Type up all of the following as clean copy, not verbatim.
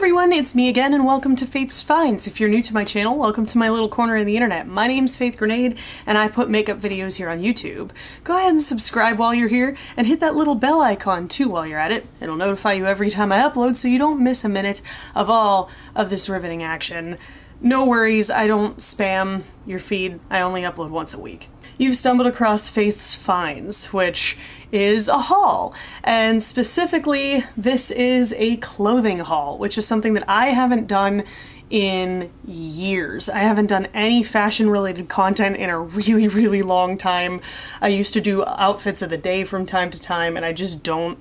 everyone, it's me again and welcome to Faith's Finds. If you're new to my channel, welcome to my little corner of the internet. My name's Faith Grenade and I put makeup videos here on YouTube. Go ahead and subscribe while you're here and hit that little bell icon too while you're at it. It'll notify you every time I upload so you don't miss a minute of all of this riveting action. No worries, I don't spam your feed. I only upload once a week. You've stumbled across Faith's Finds, which is a haul, and specifically this is a clothing haul, which is something that I haven't done in years. I haven't done any fashion related content in a really long time. I used to do outfits of the day from time to time and I just don't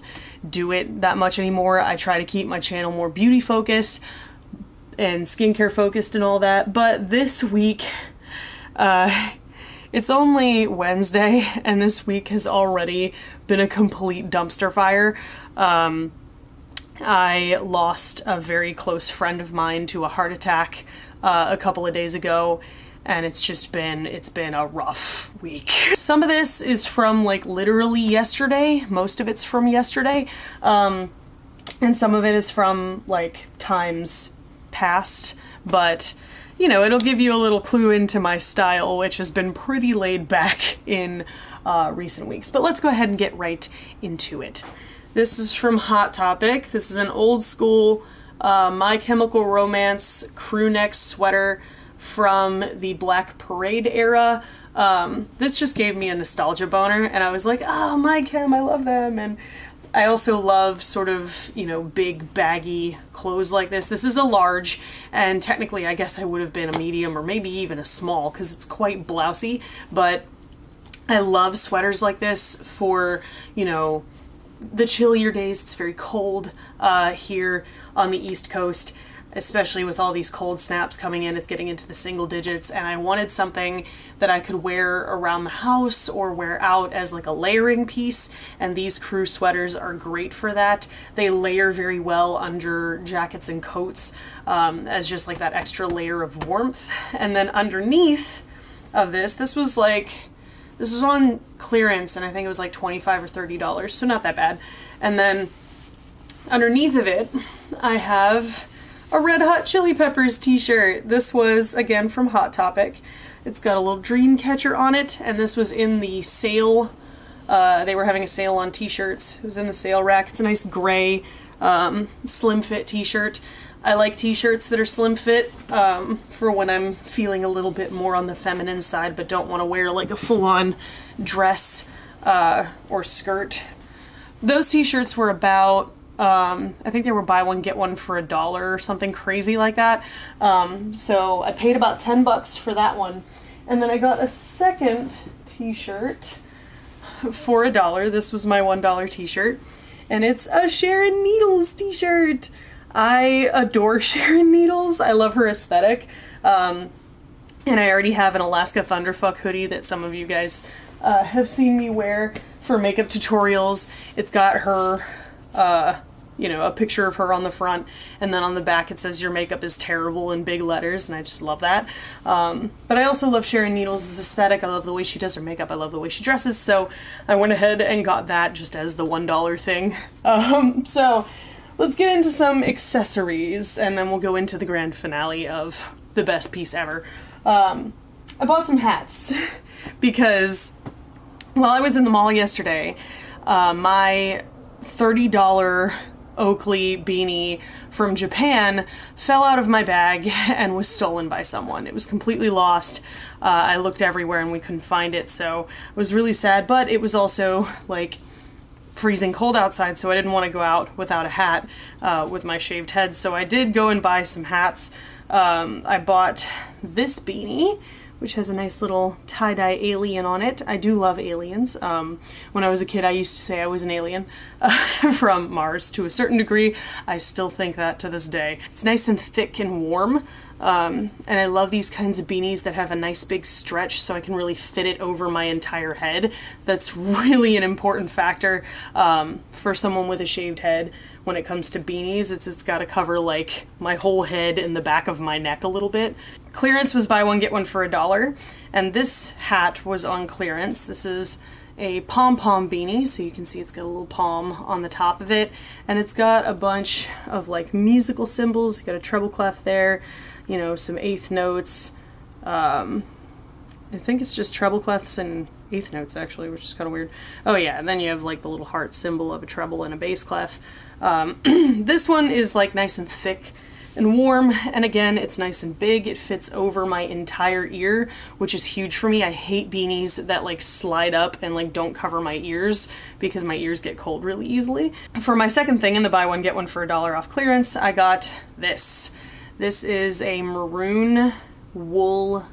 do it that much anymore. I try to keep my channel more beauty focused and skincare focused and all that, but this week it's only Wednesday and this week has already been a complete dumpster fire. I lost a very close friend of mine to a heart attack a couple of days ago, and it's been a rough week. Some of this is from like literally yesterday, most of it's from yesterday, and some of it is from like times past, but you know, it'll give you a little clue into my style, which has been pretty laid back in recent weeks. But let's go ahead and get right into it. This is from Hot Topic. This is an old school My Chemical Romance crew neck sweater from the Black Parade era. This just gave me a nostalgia boner, and I was like, oh, My Chem, I love them. And I also love sort of, you know, big baggy clothes like this. This is a large, and technically I guess I would have been a medium or maybe even a small because it's quite blousy, but I love sweaters like this for, you know, the chillier days. It's very cold here on the East Coast, especially with all these cold snaps coming in. It's getting into the single digits, and I wanted something that I could wear around the house or wear out as like a layering piece, and these crew sweaters are great for that. They layer very well under jackets and coats as just like that extra layer of warmth. And then underneath of this was on clearance, and I think it was like $25 or $30, so not that bad. And then underneath of it I have a Red Hot Chili Peppers t-shirt. This was, again, from Hot Topic. It's got a little dream catcher on it, and this was in the sale. They were having a sale on t-shirts. It was in the sale rack. It's a nice gray, slim fit t-shirt. I like t-shirts that are slim fit for when I'm feeling a little bit more on the feminine side, but don't want to wear like a full-on dress or skirt. Those t-shirts were about I think they were buy one get one for $1 or something crazy like that. So I paid about $10 for that one, and then I got a second t-shirt for $1. This was my $1 t-shirt, and it's a Sharon Needles t-shirt. I adore Sharon Needles. I love her aesthetic, and I already have an Alaska Thunderfuck hoodie that some of you guys have seen me wear for makeup tutorials. It's got her you know, a picture of her on the front, and then on the back it says your makeup is terrible in big letters, and I just love that. But I also love Sharon Needles' aesthetic. I love the way she does her makeup. I love the way she dresses, so I went ahead and got that just as the $1 thing. So let's get into some accessories, and then we'll go into the grand finale of the best piece ever. I bought some hats because while I was in the mall yesterday, my $30 Oakley beanie from Japan fell out of my bag and was stolen by someone. It was completely lost. I looked everywhere and we couldn't find it, so it was really sad, but it was also like freezing cold outside, so I didn't want to go out without a hat with my shaved head, so I did go and buy some hats. I bought this beanie, which has a nice little tie-dye alien on it. I do love aliens. When I was a kid, I used to say I was an alien from Mars to a certain degree. I still think that to this day. It's nice and thick and warm, and I love these kinds of beanies that have a nice big stretch so I can really fit it over my entire head. That's really an important factor for someone with a shaved head. When it comes to beanies, it's got to cover like my whole head and the back of my neck a little bit. Clearance was buy one get one for $1, and this hat was on clearance. This is a pom-pom beanie, so you can see it's got a little palm on the top of it, and it's got a bunch of like musical symbols. You got a treble clef there, you know, some eighth notes. I think it's just treble clefs and eighth notes actually, which is kind of weird. Oh yeah, and then you have like the little heart symbol of a treble and a bass clef. This one is like nice and thick and warm, and again, it's nice and big. It fits over my entire ear, which is huge for me. I hate beanies that like slide up and like don't cover my ears because my ears get cold really easily. For my second thing in the buy one get one for $1 off clearance, I got this. This is a maroon wool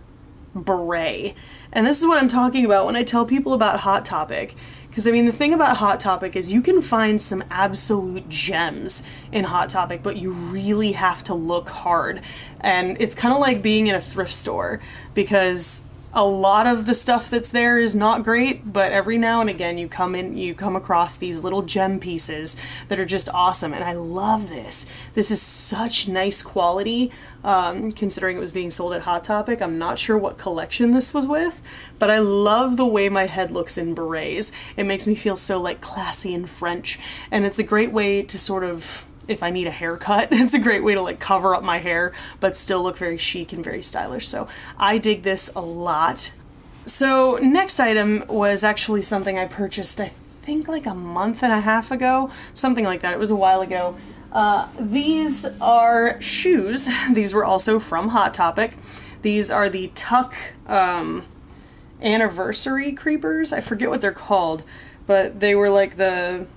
beret. And this is what I'm talking about when I tell people about Hot Topic. Because I mean, the thing about Hot Topic is you can find some absolute gems in Hot Topic, but you really have to look hard. And it's kind of like being in a thrift store, because a lot of the stuff that's there is not great, but every now and again you come across these little gem pieces that are just awesome, and I love this. This is such nice quality, considering it was being sold at Hot Topic. I'm not sure what collection this was with, but I love the way my head looks in berets. It makes me feel so like classy and French, and it's a great way to sort of, if I need a haircut, it's a great way to like cover up my hair but still look very chic and very stylish. So I dig this a lot. So next item was actually something I purchased I think like a month and a half ago, something like that. It was a while ago. These are shoes. These were also from Hot Topic. These are the Tuck anniversary creepers. I forget what they're called, but they were like the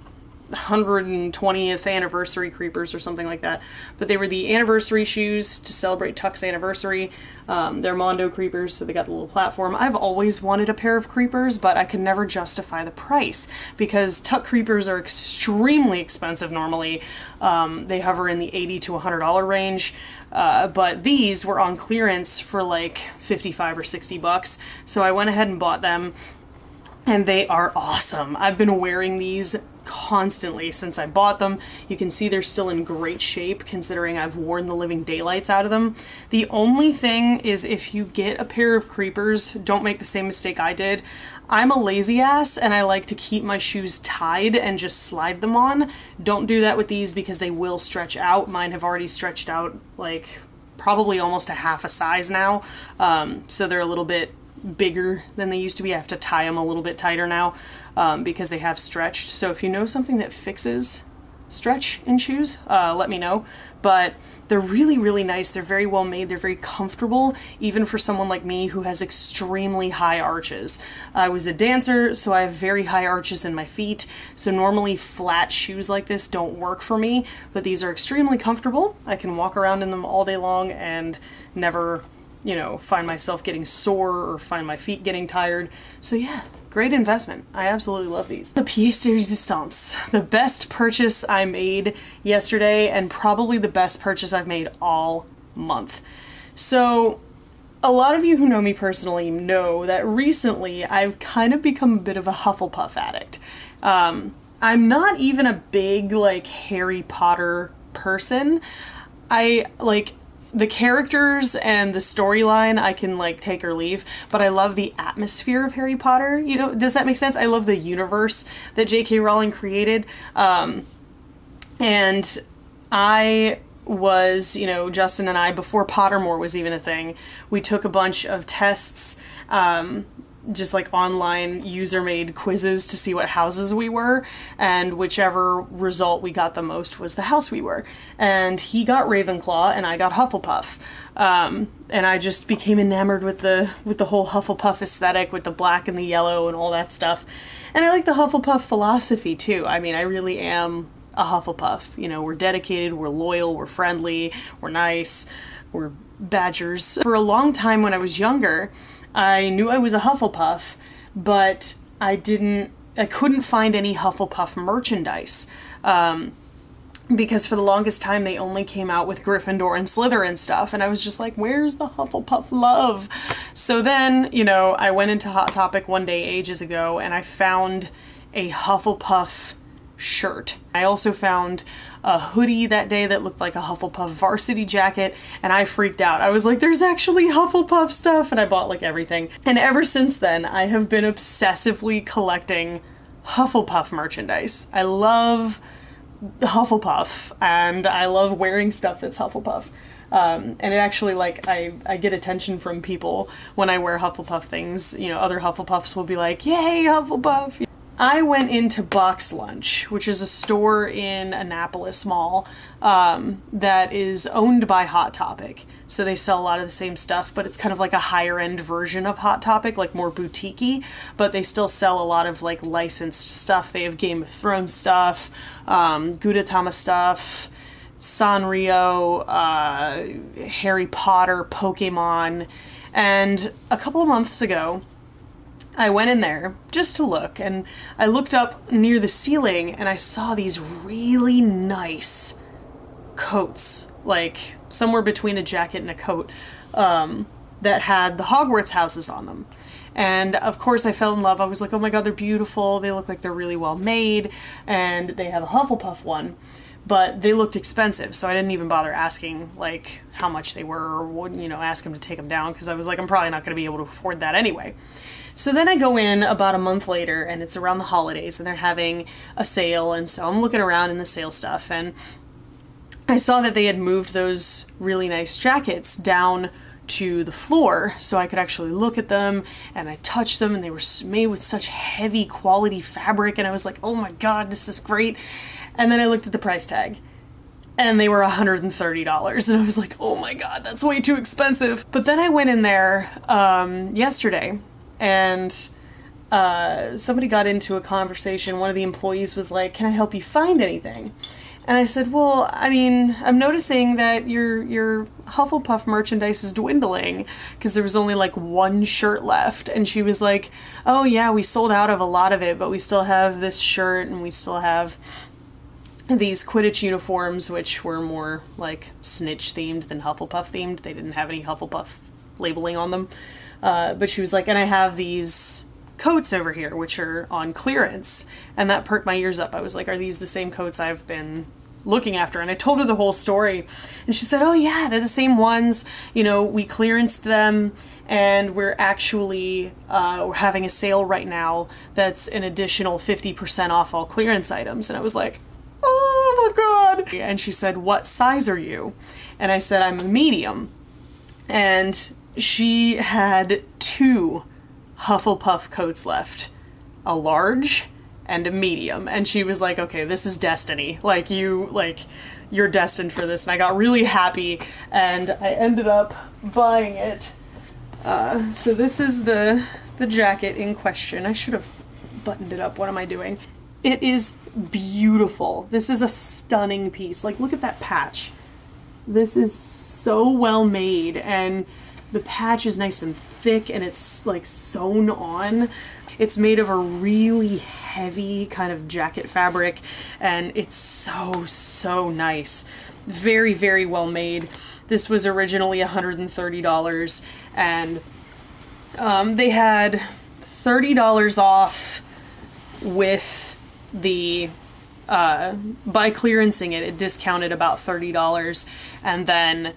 120th anniversary creepers or something like that. But they were the anniversary shoes to celebrate Tuck's anniversary. They're Mondo creepers, so they got the little platform. I've always wanted a pair of creepers, but I could never justify the price because Tuck creepers are extremely expensive normally. They hover in the $80 to $100 range. But these were on clearance for like 55 or 60 bucks. So I went ahead and bought them, and they are awesome. I've been wearing these constantly since I bought them. You can see they're still in great shape considering I've worn the living daylights out of them. The only thing is, if you get a pair of creepers, don't make the same mistake I did. I'm a lazy ass and I like to keep my shoes tied and just slide them on. Don't do that with these because they will stretch out. Mine have already stretched out like probably almost a half a size now. So they're a little bit bigger than they used to be. I have to tie them a little bit tighter now because they have stretched. So if you know something that fixes stretch in shoes, let me know. But they're really, really nice. They're very well made. They're very comfortable, even for someone like me who has extremely high arches. I was a dancer, so I have very high arches in my feet. So normally flat shoes like this don't work for me, but these are extremely comfortable. I can walk around in them all day long and never, you know, find myself getting sore or find my feet getting tired. So yeah, great investment. I absolutely love these. The pièce de résistance. The best purchase I made yesterday, and probably the best purchase I've made all month. So a lot of you who know me personally know that recently I've kind of become a bit of a Hufflepuff addict. I'm not even a big like Harry Potter person. I like the characters and the storyline I can like take or leave, but I love the atmosphere of Harry Potter. You know, does that make sense? I love the universe that J.K. Rowling created. And I was, you know, Justin and I, before Pottermore was even a thing, we took a bunch of tests, just like online user-made quizzes to see what houses we were, and whichever result we got the most was the house we were. And he got Ravenclaw and I got Hufflepuff. And I just became enamored with the whole Hufflepuff aesthetic, with the black and the yellow and all that stuff. And I like the Hufflepuff philosophy too. I mean, I really am a Hufflepuff. You know, we're dedicated, we're loyal, we're friendly, we're nice, we're badgers. For a long time when I was younger, I knew I was a Hufflepuff, but I couldn't find any Hufflepuff merchandise. Because for the longest time they only came out with Gryffindor and Slytherin stuff, and I was just like, where's the Hufflepuff love? So then, you know, I went into Hot Topic one day ages ago and I found a Hufflepuff shirt. I also found a hoodie that day that looked like a Hufflepuff varsity jacket, and I freaked out. I was like, there's actually Hufflepuff stuff, and I bought like everything. And ever since then, I have been obsessively collecting Hufflepuff merchandise. I love Hufflepuff, and I love wearing stuff that's Hufflepuff. And it actually, like, I get attention from people when I wear Hufflepuff things. You know, other Hufflepuffs will be like, yay, Hufflepuff! I went into Box Lunch, which is a store in Annapolis Mall that is owned by Hot Topic. So they sell a lot of the same stuff, but it's kind of like a higher end version of Hot Topic, like more boutique-y, but they still sell a lot of like licensed stuff. They have Game of Thrones stuff, Gudetama stuff, Sanrio, Harry Potter, Pokemon, and a couple of months ago, I went in there just to look, and I looked up near the ceiling and I saw these really nice coats, like somewhere between a jacket and a coat, that had the Hogwarts houses on them. And of course I fell in love. I was like, oh my god, they're beautiful, they look like they're really well made, and they have a Hufflepuff one. But they looked expensive, so I didn't even bother asking, like, how much they were, or would, you know, ask them to take them down, because I was like, I'm probably not going to be able to afford that anyway. So then I go in about a month later, and it's around the holidays, and they're having a sale, and so I'm looking around in the sale stuff, and I saw that they had moved those really nice jackets down to the floor, so I could actually look at them, and I touched them, and they were made with such heavy quality fabric, and I was like, oh my god, this is great. And then I looked at the price tag, and they were $130, and I was like, oh my god, that's way too expensive. But then I went in there yesterday, and somebody got into a conversation. One of the employees was like, can I help you find anything? And I said, well, I mean, I'm noticing that your Hufflepuff merchandise is dwindling, because there was only like one shirt left. And she was like, oh yeah, we sold out of a lot of it, but we still have this shirt, and we still have these Quidditch uniforms, which were more like Snitch themed than Hufflepuff themed. They didn't have any Hufflepuff labeling on them. But she was like, and I have these coats over here, which are on clearance. And that perked my ears up. I was like, are these the same coats I've been looking after? And I told her the whole story. And she said, oh yeah, they're the same ones. You know, we clearanced them, and we're actually we're having a sale right now that's an additional 50% off all clearance items. And I was like, oh my god. And she said, what size are you? And I said, I'm a medium. And she had two Hufflepuff coats left, a large and a medium. And she was like, okay, this is destiny. Like, you're destined for this. And I got really happy, and I ended up buying it. So this is the jacket in question. I should have buttoned it up. What am I doing? It is beautiful. This is a stunning piece. Like, look at that patch. This is so well made, and the patch is nice and thick, and it's like sewn on. It's made of a really heavy kind of jacket fabric, and it's so nice. Very, very well made. This was originally $130, and they had $30 off with the by clearancing it discounted about $30, and then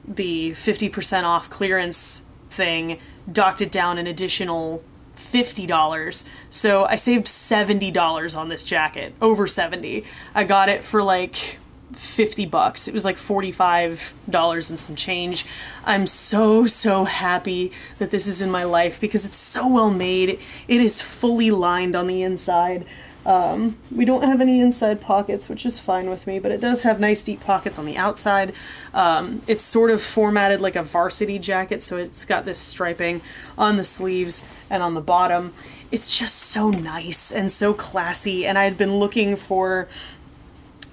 the 50% off clearance thing docked it down an additional $50. So I saved $70 on this jacket, over 70. I got it for like $50. It was like $45 and some change. I'm so happy that this is in my life, because it's so well made. It is fully lined on the inside. We don't have any inside pockets, which is fine with me, but it does have nice deep pockets on the outside. It's sort of formatted like a varsity jacket, so it's got this striping on the sleeves and on the bottom. It's just so nice and so classy, and I had been looking for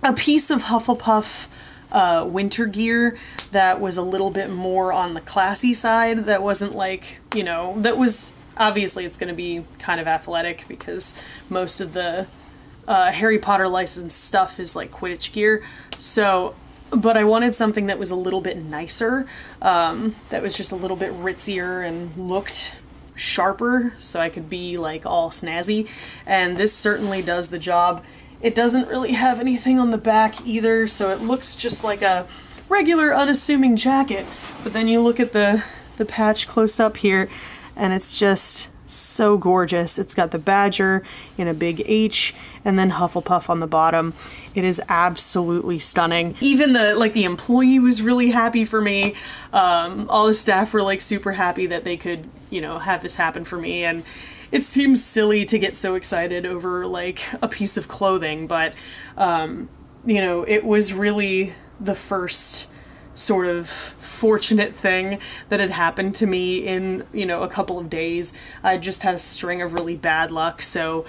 a piece of Hufflepuff winter gear that was a little bit more on the classy side, that wasn't like, you know, that was... Obviously, it's going to be kind of athletic, because most of the Harry Potter licensed stuff is like Quidditch gear. So, but I wanted something that was a little bit nicer, that was just a little bit ritzier and looked sharper, so I could be like all snazzy. And this certainly does the job. It doesn't really have anything on the back either, so it looks just like a regular unassuming jacket. But then you look at the patch close up here, and it's just so gorgeous. It's got the badger in a big H and then Hufflepuff on the bottom. It is absolutely stunning. Even the employee was really happy for me. All the staff were like super happy that they could, you know, have this happen for me. And it seems silly to get so excited over like a piece of clothing, but you know, it was really the first sort of fortunate thing that had happened to me in, you know, a couple of days. I just had a string of really bad luck, so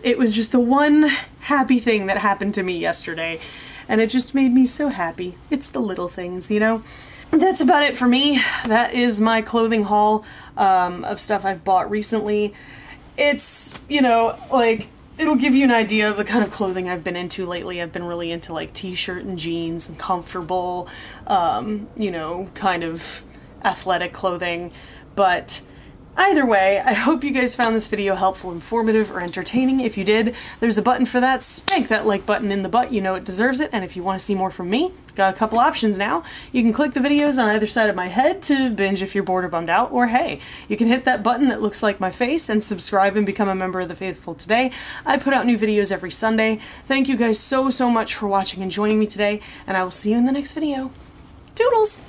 it was just the one happy thing that happened to me yesterday, and it just made me so happy. It's the little things, you know? That's about it for me. That is my clothing haul of stuff I've bought recently. It's, you know, like, it'll give you an idea of the kind of clothing I've been into lately. I've been really into like t-shirt and jeans and comfortable, you know, kind of athletic clothing. But either way, I hope you guys found this video helpful, informative, or entertaining. If you did, there's a button for that. Spank that like button in the butt. You know it deserves it. And if you want to see more from me, got a couple options now. You can click the videos on either side of my head to binge if you're bored or bummed out, or hey, you can hit that button that looks like my face and subscribe and become a member of the faithful today. I put out new videos every Sunday. Thank you guys so much for watching and joining me today, and I will see you in the next video. Toodles!